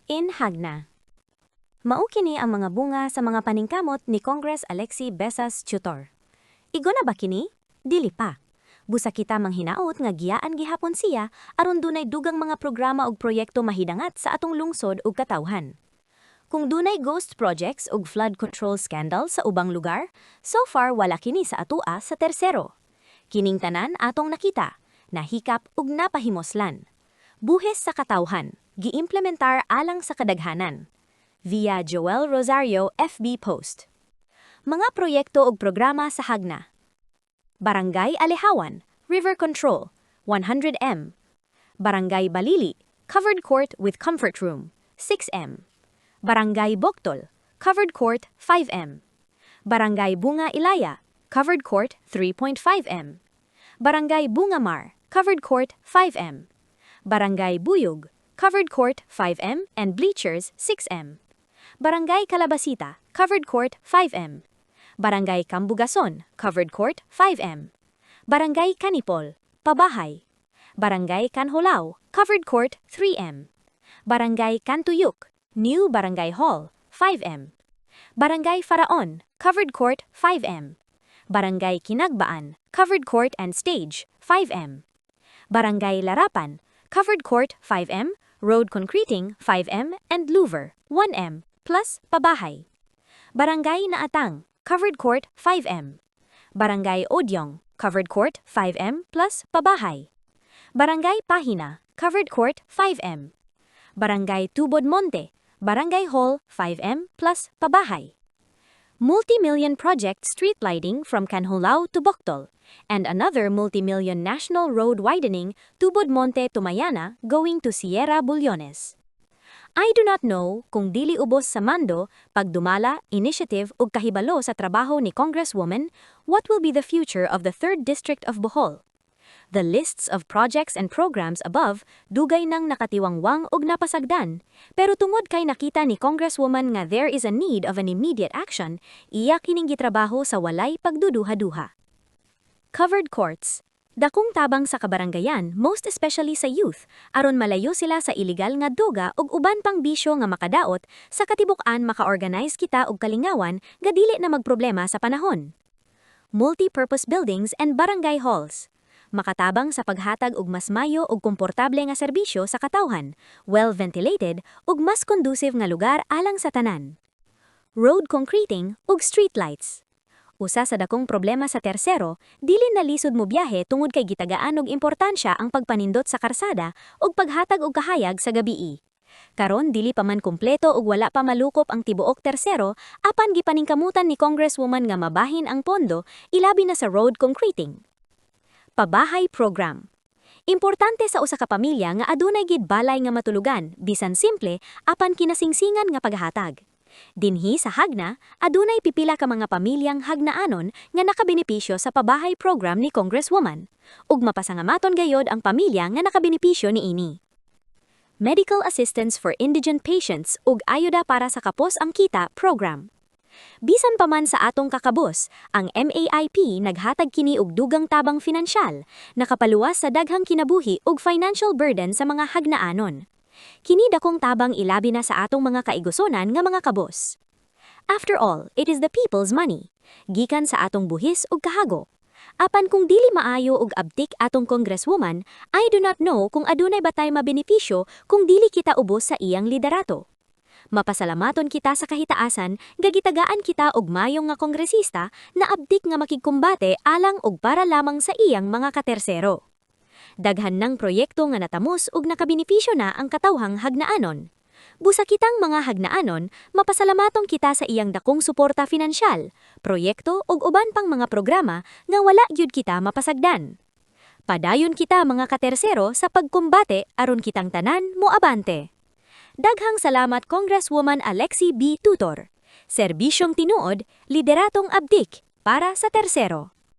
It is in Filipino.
in Hagna. Mao kini ang mga bunga sa mga paningkamot ni Congress Alexi Besas Tutor. Igo na ba kini? Dili pa. Busa kita manghinaot nga giyaan gihapon siya aron dunay dugang mga programa ug proyekto mahidangat sa atong lungsod ug katawhan. Kung dunay ghost projects ug flood control scandal sa ubang lugar, so far wala kini sa atua sa tersero. Kining tanan atong nakita, nahikap ug napahimoslan. Buhes sa katawhan, giimplementar alang sa kadaghanan. Via Joel Rosario FB post. Mga proyekto ug programa sa Hagna. Barangay Alehawan, River Control, 100M. Barangay Balili, Covered Court with Comfort Room, 6M. Barangay Boctol, Covered Court, 5M. Barangay Bunga Ilaya, Covered Court, 3.5M. Barangay Bungamar, Covered Court, 5M. Barangay Buyog, Covered Court, 5M and Bleachers, 6M. Barangay Calabasita, Covered Court, 5M. Barangay Cambugason, Covered Court, 5M. Barangay Canipol, Pabahay. Barangay Canholao, Covered Court, 3M. Barangay Cantuyuk, New Barangay Hall, 5M. Barangay Faraon, Covered Court, 5M. Barangay Kinagbaan, Covered Court and Stage, 5M. Barangay Larapan, Covered Court, 5M, Road Concreting, 5M, and Louver, 1M, plus Pabahay. Barangay Naatang, Covered Court, 5M. Barangay Odyong, Covered Court, 5M, plus Pabahay. Barangay Pahina, Covered Court, 5M. Barangay Tubod Monte, Barangay Hall, 5M, plus Pabahay. Multi-million project street lighting from Canholao to Boctol, and another multi-million national road widening Tubod Monte to Mayana going to Sierra Bullones. I do not know kung dili ubos sa mando, pagdumala, initiative ug kahibalo sa trabaho ni Congresswoman, what will be the future of the 3rd District of Bohol. The lists of projects and programs above dugay nang nakatiwangwang ug napasagdan, pero tungod kay nakita ni Congresswoman nga there is a need of an immediate action, iya kining gitrabaho sa walay pagduduha-duha. Covered courts. Dakong tabang sa kabarangayan, most especially sa youth, aron malayo sila sa illegal nga droga ug uban pang bisyo nga makadaot, sa katibuk-an maka-organize kita og kalingawan nga dili na magproblema sa panahon. Multi-purpose buildings and barangay halls. Makatabang sa paghatag og mas mayo ug komportable nga serbisyo sa katawhan, well-ventilated ug mas conducive nga lugar alang sa tanan. Road concreting ug streetlights. Usa sa dakong problema sa tersero, dili na lisod mo biyahe tungod kay gitagaan og importansya ang pagpanindot sa karsada ug paghatag og kahayag sa gabii. Karon dili pa man kumpleto ug wala pa malukop ang tibuok tersero, apan gipaningkamutan ni Congresswoman nga mabahin ang pondo ilabi na sa road concreting. Pabahay program. Importante sa usa ka pamilya nga adunay gid balay nga matulugan, bisan simple apan kinasingsingan nga paghatag. Dinhi sa Hagna, adunay pipila ka mga pamilyang hagnaanon nga nakabenepisyo sa pabahay program ni Congresswoman, ug mapasangamaton gayod ang pamilya nga nakabenepisyo niini. Medical Assistance for Indigent Patients ug Ayuda para sa Kapos ang Kita program. Bisan pa man sa atong kakabos, ang MAIP naghatag kini og dugang tabang finansyal, nakapaluwas sa daghang kinabuhi ug financial burden sa mga hagnaanon. Kini dakong tabang ilabi na sa atong mga kaigusonan nga mga kabos. After all, it is the people's money, gikan sa atong buhis ug kahago. Apan kung dili maayo ug abtik atong Congresswoman, I do not know kung adunay batay mabenepisyo kung dili kita ubos sa iyang liderato. Mapasalamaton kita sa kahitaasan, gagitagaan kita og mayong nga kongresista na abdik nga makigkumbate alang og para lamang sa iyang mga katersero. Daghan ng proyekto nga natamos ug nakabenepisyo na ang katawhang hagnaanon. Busa kitang mga hagnaanon, mapasalamaton kita sa iyang dakong suporta finansyal, proyekto ug uban pang mga programa nga wala gyud kita mapasagdan. Padayon kita mga katersero sa pagkumbate aron kitang tanan moabante. Daghang salamat Congresswoman Alexi B. Tutor. Serbisyong tinuod, lideratong abdik para sa tersero.